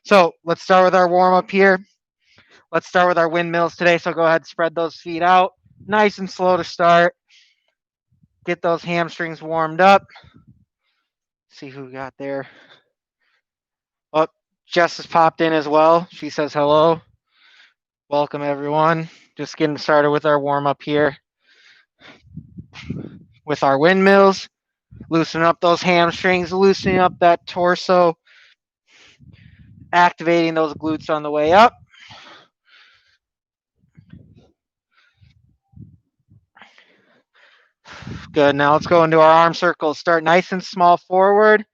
So let's start with our warm up here. Let's start with our windmills today. So go ahead, spread those feet out. Nice and slow to start. Get those hamstrings warmed up. See who we got there. Oh, Jess has popped in as well. She says hello. Welcome, everyone. Just getting started with our warm up here with our windmills. Loosen up those hamstrings, loosening up that torso, activating those glutes on the way up. Good. Now let's go into our arm circles. Start nice and small forward.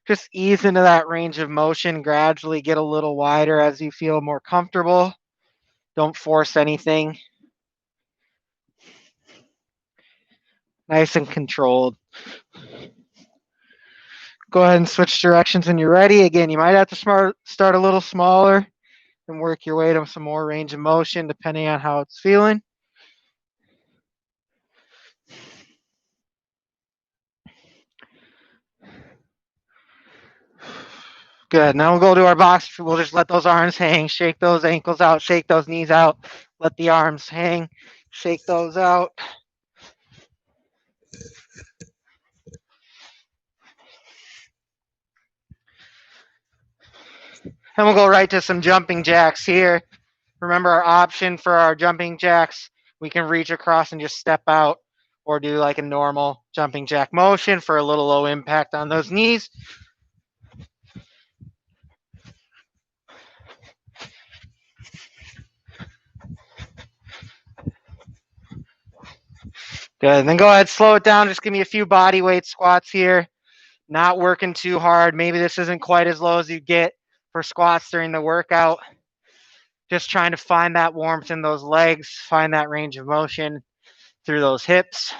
Just ease into that range of motion. Gradually get a little wider as you feel more comfortable. Don't force anything. Nice and controlled. Go ahead and switch directions when you're ready. Again, you might have to start a little smaller and work your way to some more range of motion depending on how it's feeling. Good. Now we'll go to our box. We'll just let those arms hang, shake those ankles out, shake those knees out, let the arms hang, shake those out. And we'll go right to some jumping jacks here. Remember our option for our jumping jacks, we can reach across and just step out or do like a normal jumping jack motion for a little low impact on those knees. Good. And then go ahead, slow it down. Just give me a few body weight squats here. Not working too hard. Maybe this isn't quite as low as you get for squats during the workout. Just trying to find that warmth in those legs, find that range of motion through those hips.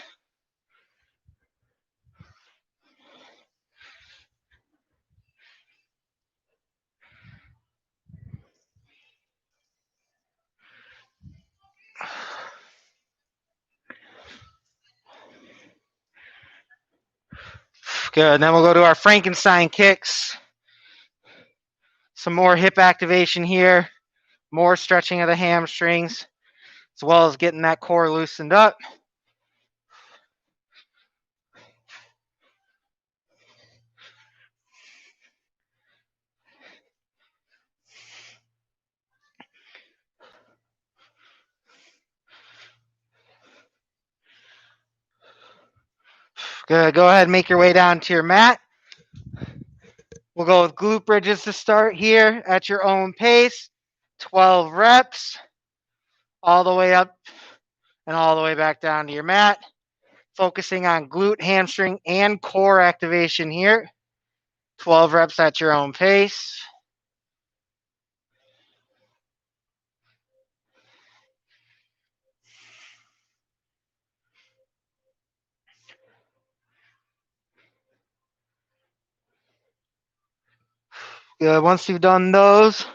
Good. Then we'll go to our Frankenstein kicks. Some more hip activation here, more stretching of the hamstrings, as well as getting that core loosened up. Good. Go ahead and make your way down to your mat. We'll go with glute bridges to start here at your own pace. 12 reps, all the way up and all the way back down to your mat. Focusing on glute, hamstring, and core activation here. 12 reps at your own pace. Good. Once you've done those,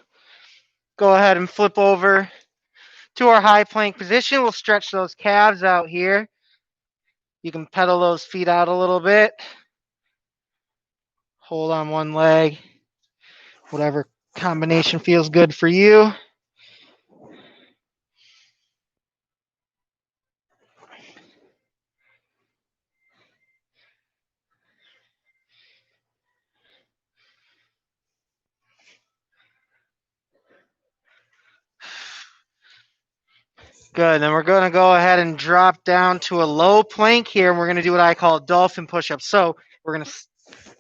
go ahead and flip over to our high plank position. We'll stretch those calves out here. You can pedal those feet out a little bit. Hold on one leg. Whatever combination feels good for you. Good. Then we're going to go ahead and drop down to a low plank here. And we're going to do what I call dolphin push-ups. So we're going to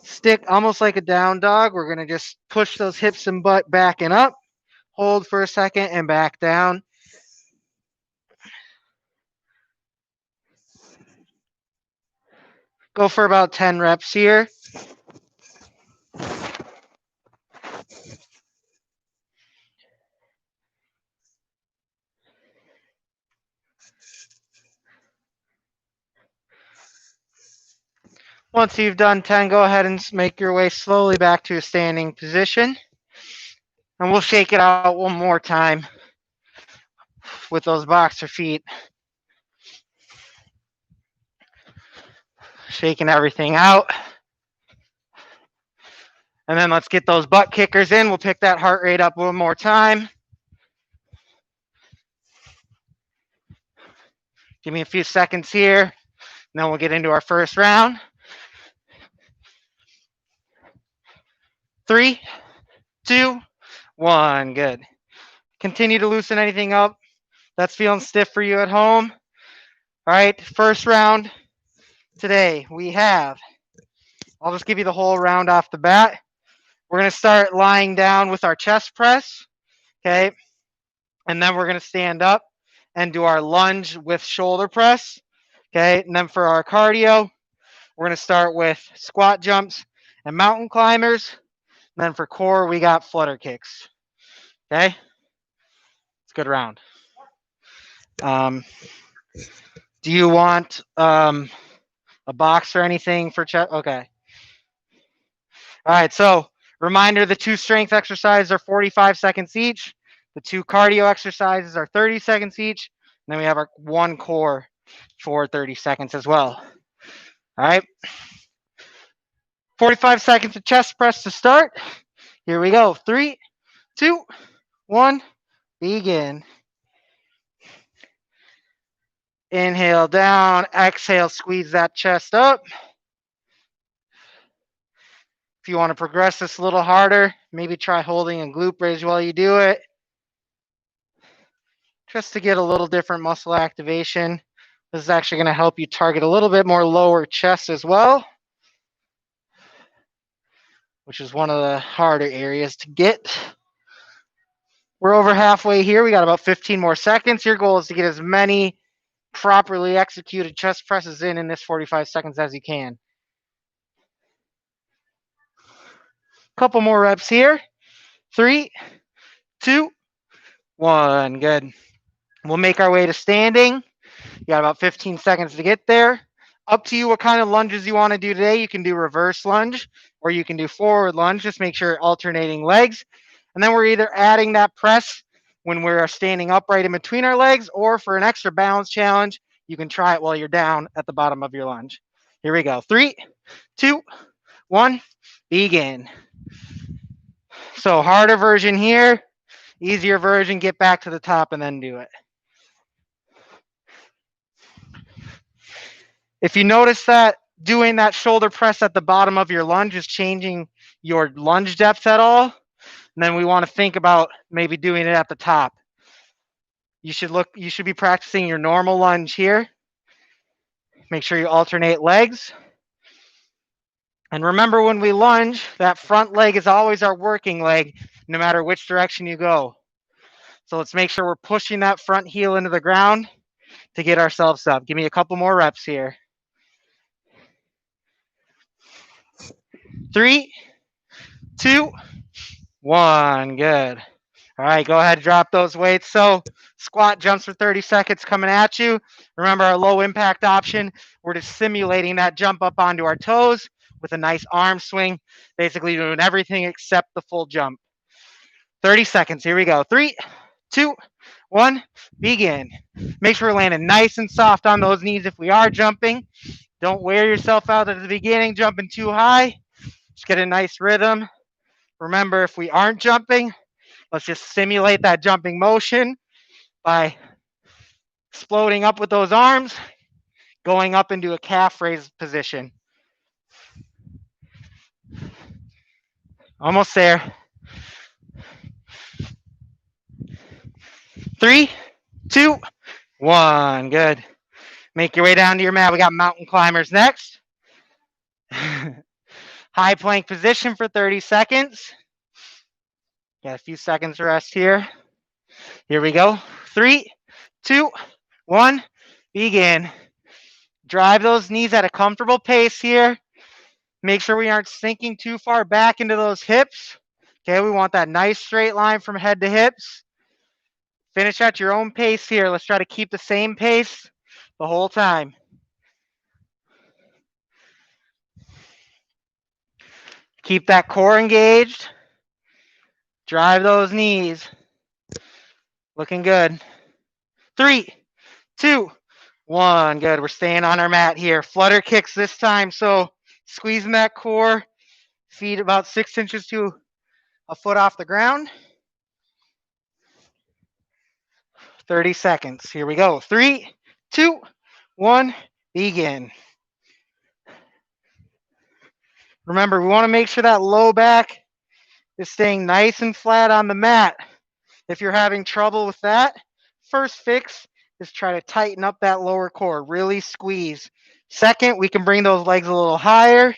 stick almost like a down dog. We're going to just push those hips and butt back and up. Hold for a second and back down. Go for about 10 reps here. Once you've done 10, go ahead and make your way slowly back to a standing position. And we'll shake it out one more time with those boxer feet. Shaking everything out. And then let's get those butt kickers in. We'll pick that heart rate up one more time. Give me a few seconds here, and then we'll get into our first round. 3, 2, 1. Good. Continue to loosen anything up that's feeling stiff for you at home. All right, first round today we have, I'll just give you the whole round off the bat. We're going to start lying down with our chest press, okay? And then we're going to stand up and do our lunge with shoulder press, okay? And then for our cardio, we're going to start with squat jumps and mountain climbers. And then for core, we got flutter kicks, okay? It's a good round. Do you want a box or anything for chest? Okay. All right, so reminder, the 2 strength exercises are 45 seconds each. The 2 cardio exercises are 30 seconds each. And then we have our 1 core for 30 seconds as well. All right. 45 seconds of chest press to start. Here we go. 3, 2, 1, begin. Inhale down, exhale, squeeze that chest up. If you want to progress this a little harder, maybe try holding a glute bridge while you do it, just to get a little different muscle activation. This is actually going to help you target a little bit more lower chest as well, which is one of the harder areas to get. We're over halfway here. We got about 15 more seconds. Your goal is to get as many properly executed chest presses in this 45 seconds as you can. Couple more reps here. 3, 2, 1. Good. We'll make our way to standing. You got about 15 seconds to get there. Up to you what kind of lunges you want to do today. You can do reverse lunge or you can do forward lunge. Just make sure you're alternating legs. And then we're either adding that press when we're standing upright in between our legs, or for an extra balance challenge, you can try it while you're down at the bottom of your lunge. Here we go. 3, 2, 1, begin. So harder version here, easier version, get back to the top and then do it. If you notice that doing that shoulder press at the bottom of your lunge is changing your lunge depth at all, then we want to think about maybe doing it at the top. You should be practicing your normal lunge here. Make sure you alternate legs. And remember, when we lunge, that front leg is always our working leg, no matter which direction you go. So let's make sure we're pushing that front heel into the ground to get ourselves up. Give me a couple more reps here. 3, 2, 1. Good. All right, go ahead and drop those weights. So squat jumps for 30 seconds coming at you. Remember our low impact option. We're just simulating that jump up onto our toes with a nice arm swing, basically doing everything except the full jump. 30 seconds. Here we go. 3, 2, 1, begin. Make sure we're landing nice and soft on those knees if we are jumping. Don't wear yourself out at the beginning, jumping too high. Just get a nice rhythm. Remember, if we aren't jumping, let's just simulate that jumping motion by exploding up with those arms, going up into a calf raise position. Almost there. 3, 2, 1. Good. Make your way down to your mat. We got mountain climbers next. High plank position for 30 seconds. Got a few seconds rest here. Here we go. 3, 2, 1, begin. Drive those knees at a comfortable pace here. Make sure we aren't sinking too far back into those hips. Okay, we want that nice straight line from head to hips. Finish at your own pace here. Let's try to keep the same pace the whole time. Keep that core engaged. Drive those knees. Looking good. 3, 2, 1. Good. We're staying on our mat here. Flutter kicks this time. So squeezing that core. Feet about 6 inches to a foot off the ground. 30 seconds. Here we go. 3, 2, 1, begin. Remember, we want to make sure that low back is staying nice and flat on the mat. If you're having trouble with that, first fix is try to tighten up that lower core. Really squeeze. Second, we can bring those legs a little higher.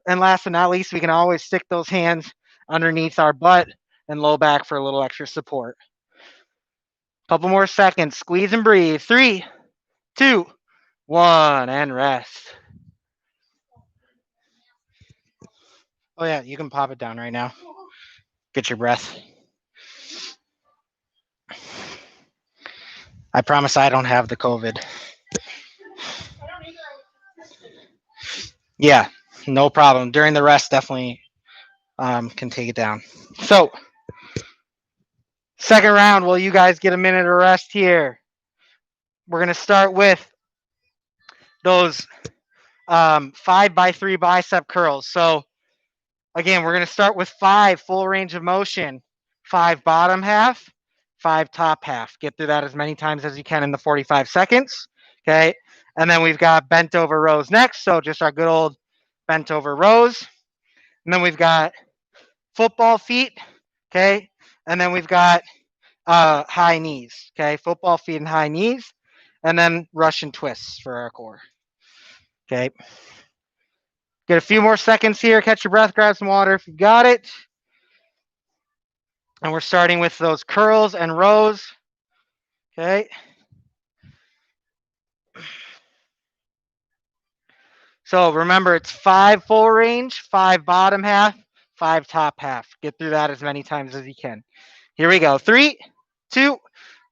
And last but not least, we can always stick those hands underneath our butt and low back for a little extra support. Couple more seconds. Squeeze and breathe. 3, 2, 1, and rest. Oh, yeah, you can pop it down right now. Get your breath. I promise I don't have the COVID. Yeah, no problem. During the rest, definitely can take it down. So, second round, while you guys get a minute of rest here, we're going to start with those 5x3 bicep curls. So, again, we're going to start with 5 full range of motion, 5 bottom half, 5 top half. Get through that as many times as you can in the 45 seconds. Okay. And then we've got bent over rows next. So just our good old bent over rows. And then we've got football feet. Okay. And then we've got high knees. Okay. Football feet and high knees. And then Russian twists for our core. Okay. Get a few more seconds here. Catch your breath. Grab some water if you got it. And we're starting with those curls and rows. Okay. So remember, it's 5 full range, 5 bottom half, 5 top half. Get through that as many times as you can. Here we go. 3, 2,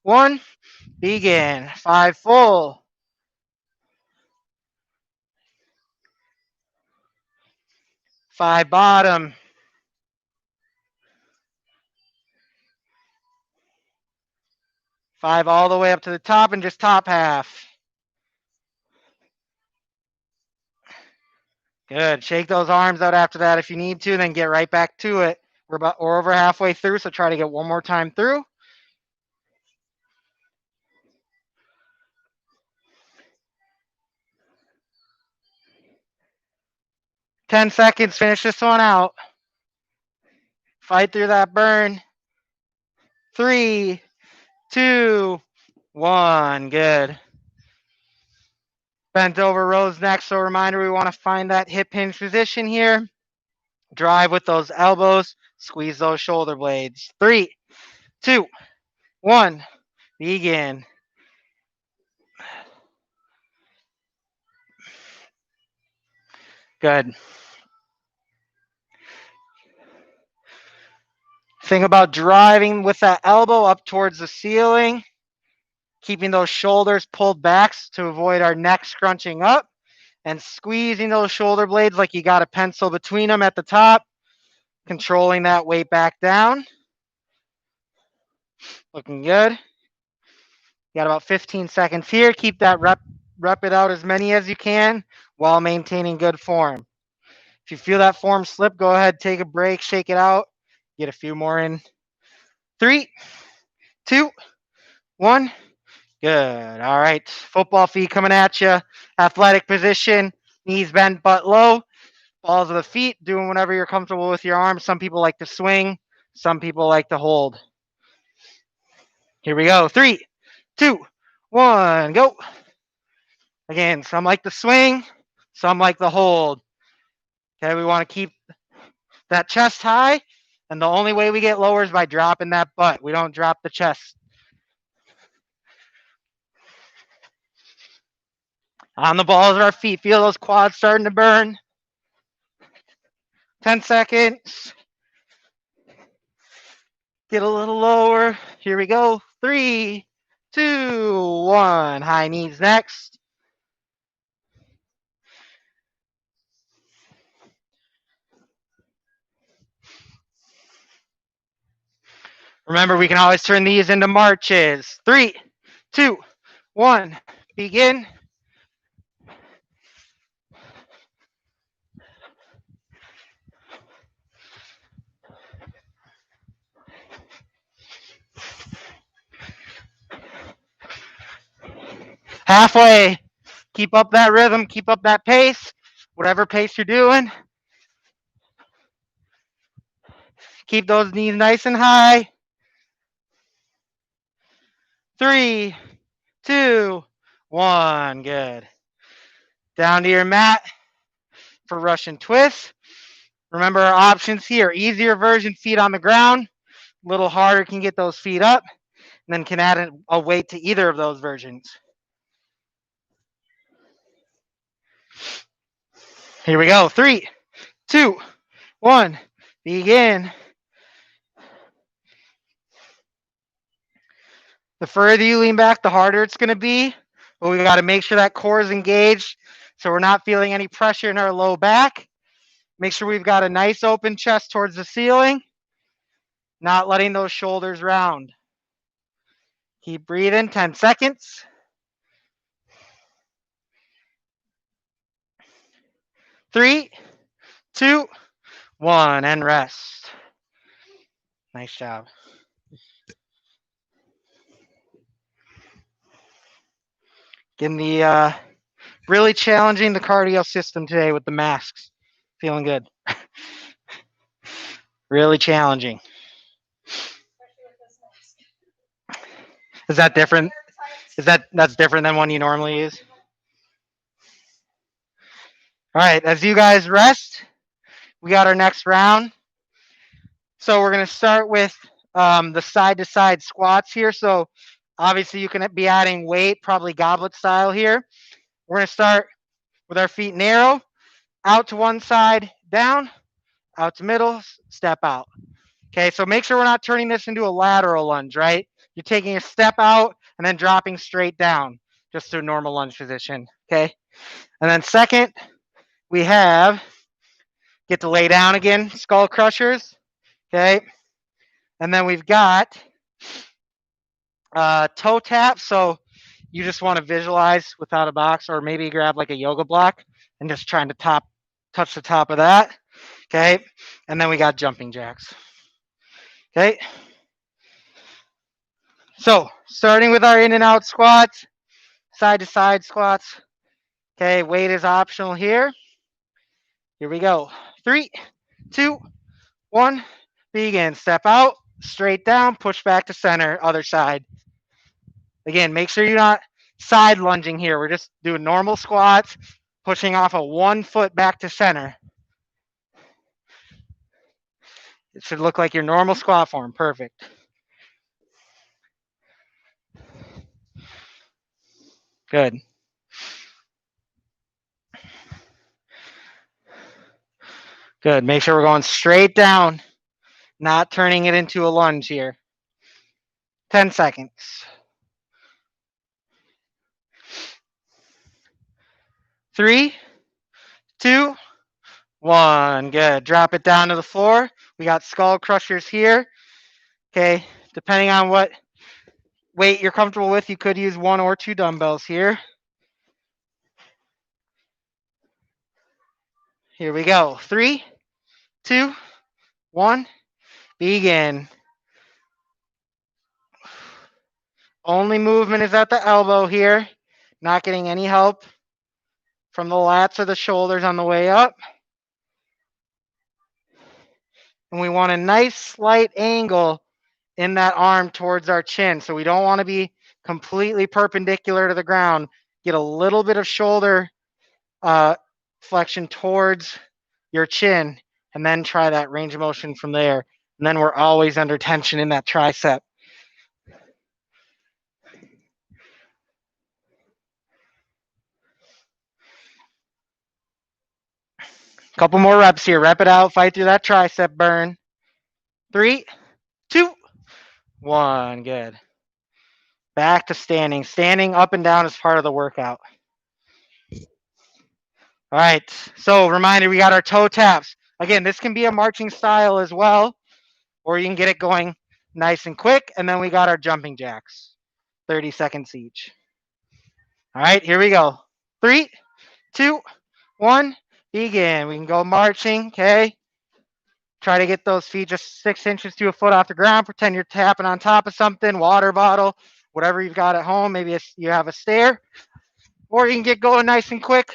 1, begin. 5 full. 5 bottom. 5 all the way up to the top and just top half. Good. Shake those arms out after that if you need to, then get right back to it. We're over halfway through, so try to get one more time through. Ten seconds. Finish this one out. Fight through that burn. 3, 2, 1. Good. Bent over rows next. So reminder, we want to find that hip hinge position here. Drive with those elbows. Squeeze those shoulder blades. 3, 2, 1. Begin. Good. Think about driving with that elbow up towards the ceiling. Keeping those shoulders pulled back to avoid our neck scrunching up. And squeezing those shoulder blades like you got a pencil between them at the top. Controlling that weight back down. Looking good. Got about 15 seconds here. Keep that rep it out as many as you can while maintaining good form. If you feel that form slip, go ahead, take a break, shake it out. Get a few more in. 3, 2, 1. Good. All right. Football feet coming at you. Athletic position. Knees bent, butt low. Balls of the feet. Doing whatever you're comfortable with your arms. Some people like to swing. Some people like to hold. Here we go. 3, 2, 1. Go. Again, some like to swing. Some like to hold. Okay, we want to keep that chest high. And the only way we get lower is by dropping that butt. We don't drop the chest. On the balls of our feet. Feel those quads starting to burn. 10 seconds. Get a little lower. Here we go. 3, 2, 1. High knees next. Remember, we can always turn these into marches. 3, 2, 1. Begin. Halfway. Keep up that rhythm. Keep up that pace. Whatever pace you're doing. Keep those knees nice and high. 3, 2, 1. Good. Down to your mat for Russian twist. Remember our options here. Easier version, feet on the ground. A little harder, can get those feet up. And then can add a weight to either of those versions. Here we go. 3, 2, 1. Begin. The further you lean back, the harder it's going to be. But we got to make sure that core is engaged so we're not feeling any pressure in our low back. Make sure we've got a nice open chest towards the ceiling, not letting those shoulders round. Keep breathing, 10 seconds. 3, 2, 1, and rest. Nice job. Getting the really challenging the cardio system today with the masks. Feeling good. Really challenging. Is that different? That's different than one you normally use? All right, as you guys rest, we got our next round. So we're going to start with the side-to-side squats here. So obviously you can be adding weight, probably goblet style here. We're going to start with our feet narrow, out to one side, down, out to middle, step out. Okay, so make sure we're not turning this into a lateral lunge, right? You're taking a step out and then dropping straight down, just to a normal lunge position, okay? And then second, we have, get to lay down again, skull crushers, okay? And then we've got toe taps, so you just want to visualize without a box, or maybe grab like a yoga block and just trying to touch the top of that, okay? And then we got jumping jacks, okay? So starting with our in and out squats, side to side squats, okay? Weight is optional here. Here we go. 3, 2, 1, begin. Step out, straight down, push back to center, other side. Again, make sure you're not side lunging here. We're just doing normal squats, pushing off of 1 foot back to center. It should look like your normal squat form. Perfect. Good. Good. Make sure we're going straight down, not turning it into a lunge here. 10 seconds. 3, 2, 1. Good. Drop it down to the floor. We got skull crushers here. Okay. Depending on what weight you're comfortable with, you could use 1 or 2 dumbbells here. Here we go. 3, 2, 1. Begin. Only movement is at the elbow here. Not getting any help from the lats or the shoulders on the way up. And we want a nice slight angle in that arm towards our chin. So we don't want to be completely perpendicular to the ground. Get a little bit of shoulder flexion towards your chin, and then try that range of motion from there. And then we're always under tension in that tricep. Couple more reps here. Rep it out. Fight through that tricep burn. 3, 2, 1. Good. Back to standing. Standing up and down is part of the workout. All right. So reminder, we got our toe taps. Again, this can be a marching style as well, or you can get it going nice and quick. And then we got our jumping jacks. 30 seconds each. All right, here we go. 3, 2, 1. Begin. We can go marching, okay? Try to get those feet just 6 inches to a foot off the ground. Pretend you're tapping on top of something, water bottle, whatever you've got at home. Maybe you have a stair. Or you can get going nice and quick,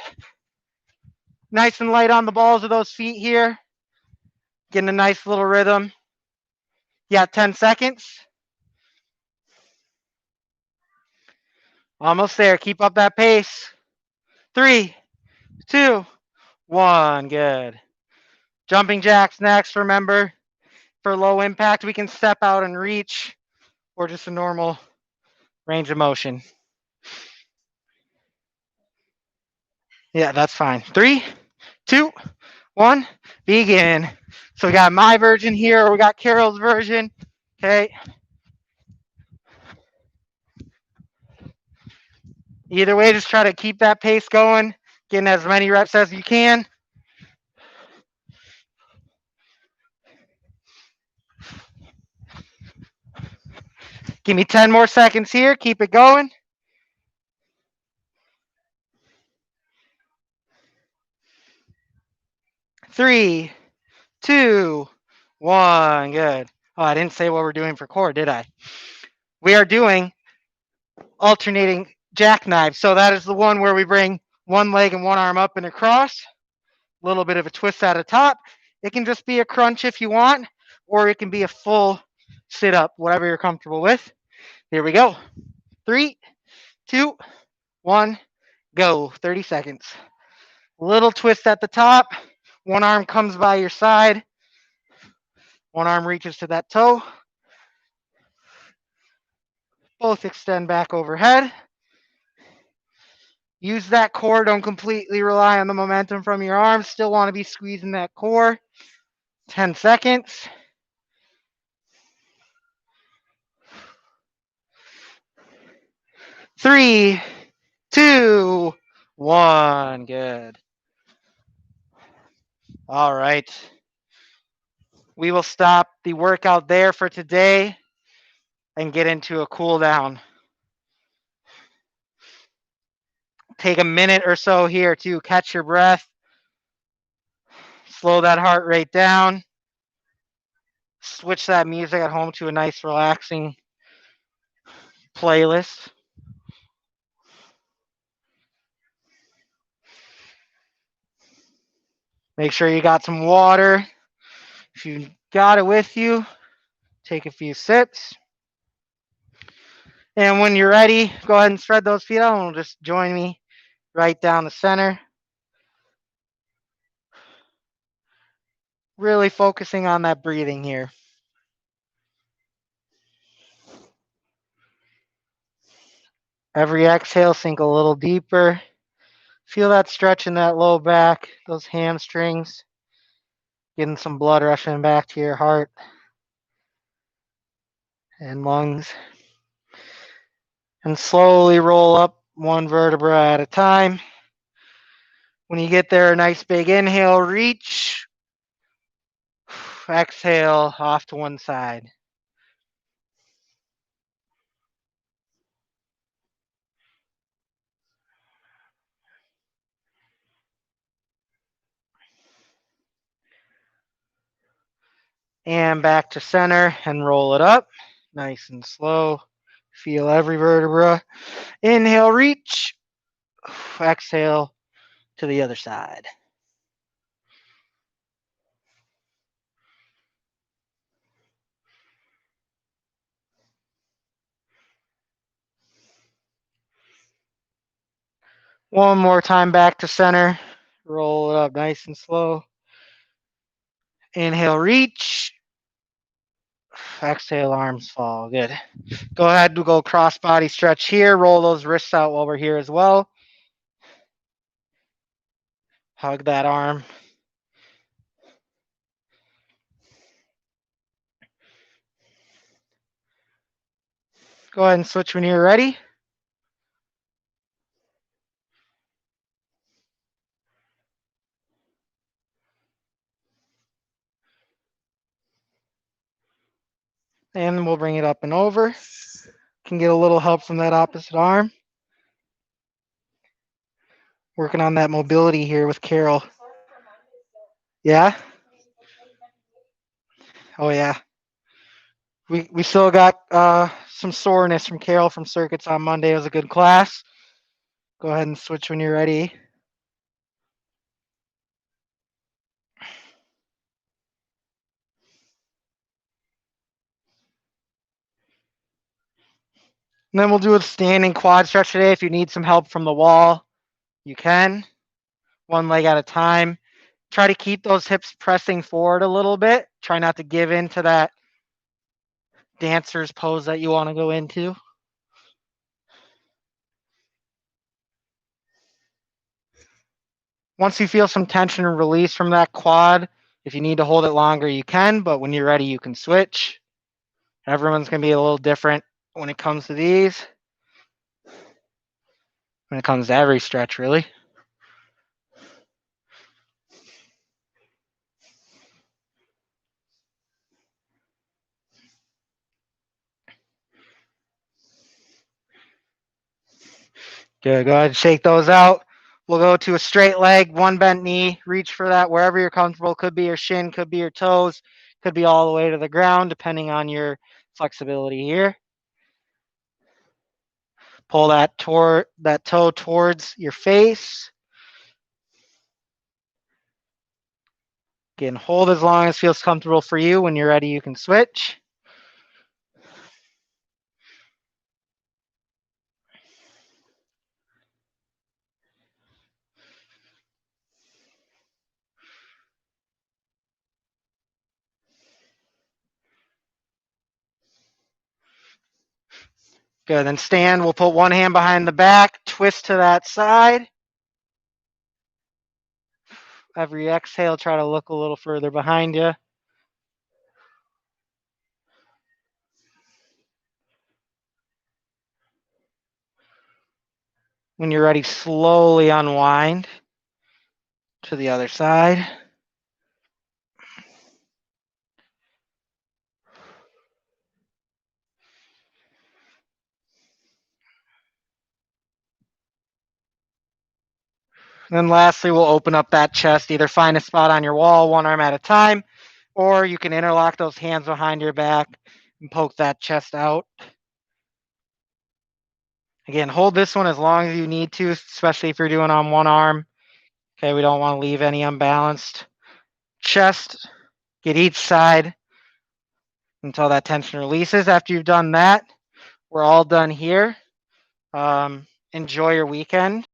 nice and light on the balls of those feet here. Getting a nice little rhythm. Yeah, 10 seconds. Almost there. Keep up that pace. 3, 2, 1. Good. Jumping jacks next. Remember, for low impact, we can step out and reach, or just a normal range of motion. Yeah, that's fine. 3, 2, 1. Begin. So we got my version here, or we got Carol's version. Okay. Either way, just try to keep that pace going, getting as many reps as you can. Give me 10 more seconds here. Keep it going. 3, 2, 1. Good. Oh, I didn't say what we're doing for core, did I? We are doing alternating jackknives. So that is the one where we bring one leg and one arm up and across. A little bit of a twist at the top. It can just be a crunch if you want, or it can be a full sit up, whatever you're comfortable with. Here we go. 3, 2, 1, go. 30 seconds. Little twist at the top. One arm comes by your side. One arm reaches to that toe. Both extend back overhead. Use that core. Don't completely rely on the momentum from your arms. Still want to be squeezing that core. 10 seconds. 3, 2, 1. Good. All right. We will stop the workout there for today and get into a cool down. Take a minute or so here to catch your breath. Slow that heart rate down. Switch that music at home to a nice, relaxing playlist. Make sure you got some water. If you got it with you, take a few sips. And when you're ready, go ahead and spread those feet out and just join me right down the center. Really focusing on that breathing here. Every exhale, sink a little deeper. Feel that stretch in that low back, those hamstrings, getting some blood rushing back to your heart and lungs. And slowly roll up one vertebra at a time. When you get there, a nice big inhale, reach. Exhale off to one side. And back to center and roll it up. Nice and slow. Feel every vertebra. Inhale, reach. Exhale to the other side. One more time back to center. Roll it up nice and slow. Inhale, reach. Exhale, arms fall. Good. Go ahead to go cross body stretch here. Roll those wrists out while we're here as well. Hug that arm. Go ahead and switch when you're ready. And we'll bring it up and over. Can get a little help from that opposite arm. Working on that mobility here with Carol. Yeah? Oh, yeah. We still got some soreness from Carol from circuits on Monday. It was a good class. Go ahead and switch when you're ready. And then we'll do a standing quad stretch today. If you need some help from the wall, you can. One leg at a time. Try to keep those hips pressing forward a little bit. Try not to give in to that dancer's pose that you want to go into. Once you feel some tension and release from that quad, if you need to hold it longer, you can, but when you're ready, you can switch. Everyone's going to be a little different when it comes to these, when it comes to every stretch, really. Good. Go ahead and shake those out. We'll go to a straight leg, one bent knee. Reach for that wherever you're comfortable. Could be your shin, could be your toes, could be all the way to the ground, depending on your flexibility here. Pull that toe towards your face. Again, hold as long as feels comfortable for you. When you're ready, you can switch. Good. Then stand. We'll put one hand behind the back, twist to that side. Every exhale, try to look a little further behind you. When you're ready, slowly unwind to the other side. And then lastly, we'll open up that chest. Either find a spot on your wall, one arm at a time, or you can interlock those hands behind your back and poke that chest out. Again, hold this one as long as you need to, especially if you're doing on one arm. Okay, we don't want to leave any unbalanced. Chest, get each side until that tension releases. After you've done that, we're all done here. Enjoy your weekend.